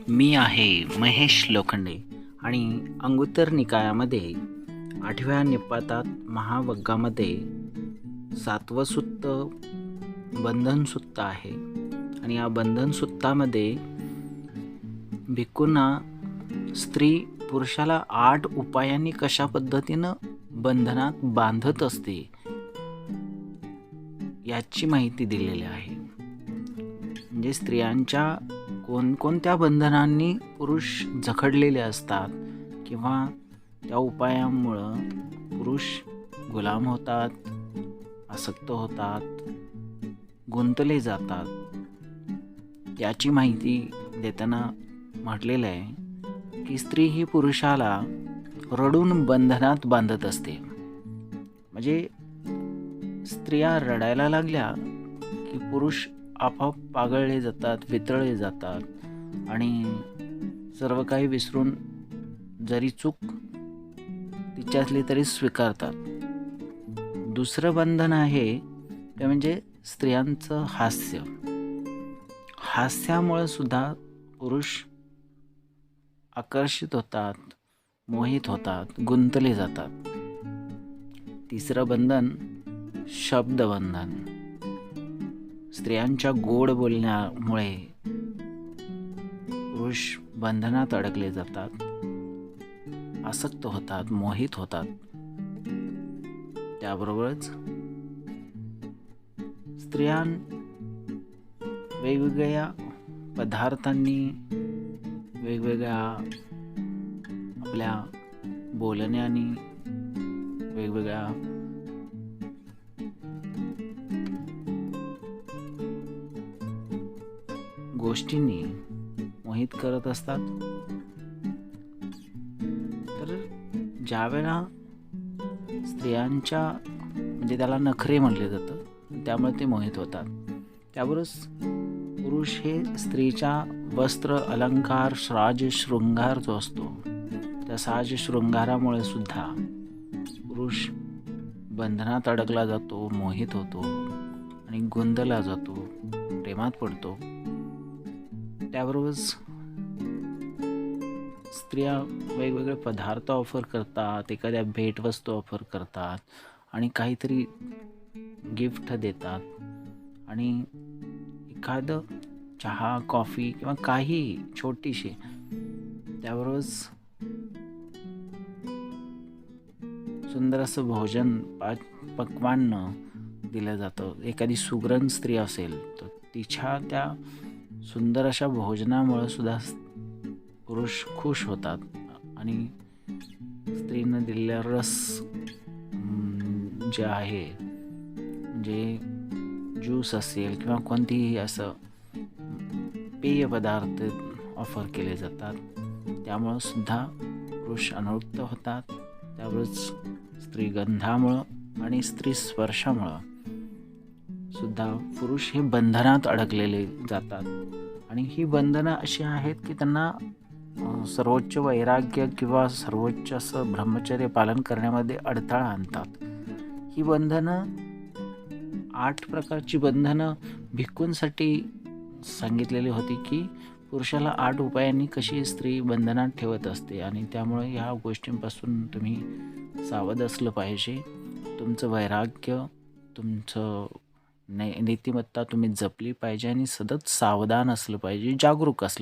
मी आहे महेश लोखंडे आणि अंगुत्तर निकायामध्ये 8व्या निपातात महावग्गामध्ये 7वं सुत्त बंधन सुत्त आहे. आणि या बंधन सुत्तामध्ये भिक्खूंना स्त्री पुरुषाला 8 उपायांनी कशा पद्धतीनं बंधनात बांधत असते याची माहिती दिलेली आहे. म्हणजे स्त्रियांच्या कोणकोणत्या बंधनांनी पुरुष जखडलेले असतात किंवा त्या उपायांमुळं पुरुष गुलाम होतात, आसक्त होतात, गुंतले जातात याची माहिती देताना म्हटलेलं आहे की स्त्री ही पुरुषाला रडून बंधनात बांधत असते. म्हणजे स्त्रिया रडायला लागल्या की पुरुष आपोआप पागळले जातात, वितळले जातात आणि सर्व काही विसरून जरी चूक तिच्यातली तरी स्वीकारतात. दुसरं बंधन आहे ते म्हणजे स्त्रियांचं हास्य. हास्यामुळे सुद्धा पुरुष आकर्षित होतात, मोहित होतात, गुंतले जातात. तिसरं बंधन शब्दबंधन. स्त्रियांच्या गोड बोलण्यामुळे पुरुष बंधनात अडकले जातात, आसक्त होतात, मोहित होतात. त्याबरोबरच स्त्रिया वेगवेगळ्या पदार्थांनी, वेगवेगळ्या आपल्या बोलण्याने, वेगवेगळ्या गोष्टींनी मोहित करत असतात. तर ज्यावेळेला स्त्रियांच्या म्हणजे त्याला नखरे म्हटले जातं, त्यामुळे ते मोहित होतात. त्याबरोबर पुरुष हे स्त्रीच्या वस्त्र, अलंकार, साज, शृंगार जो असतो त्या साज शृंगारामुळे सुद्धा पुरुष बंधनात अडकला जातो, मोहित होतो आणि गोंधळला जातो, प्रेमात पडतो. त्याबरोबरच स्त्रिया वेगवेगळे पदार्थ ऑफर करतात, एखाद्या भेटवस्तू ऑफर करतात आणि काहीतरी गिफ्ट देतात आणि एखादं चहा, कॉफी किंवा काही छोटीशी, त्याबरोबरच सुंदर असं भोजन पक्वान्न दिलं जातं. एखादी सुगरण स्त्री असेल तर तिच्या त्या सुंदर अशा भोजनामुळे सुद्धा पुरुष खुश होतात आणि स्त्रीनं दिलेला रस जे आहे, म्हणजे ज्यूस असेल किंवा कोणतीही असं पेय पदार्थ ऑफर केले जातात, त्यामुळं सुद्धा पुरुष अनुरक्त होतात. त्याबरोबरच स्त्रीगंधामुळं आणि स्त्री स्पर्शामुळं सुद्धा पुरुष हे बंधनात अडकलेले जातात. आणि ही बंधनं अशी आहेत की त्यांना सर्वोच्च वैराग्य किंवा सर्वोच्च असं ब्रह्मचर्य पालन करण्यामध्ये अडथळा आणतात. ही बंधनं 8 प्रकारची बंधनं भिक्खूंसाठी सांगितलेली होती की पुरुषाला 8 उपायांनी कशी स्त्री बंधनात ठेवत असते आणि त्यामुळे ह्या गोष्टींपासून तुम्ही सावध असलं पाहिजे. तुमचं वैराग्य, तुमचं नीतिमत्ता तुम्ही जपली पाहिजे आणि सतत सावधान असलं पाहिजे, जागरूक असलं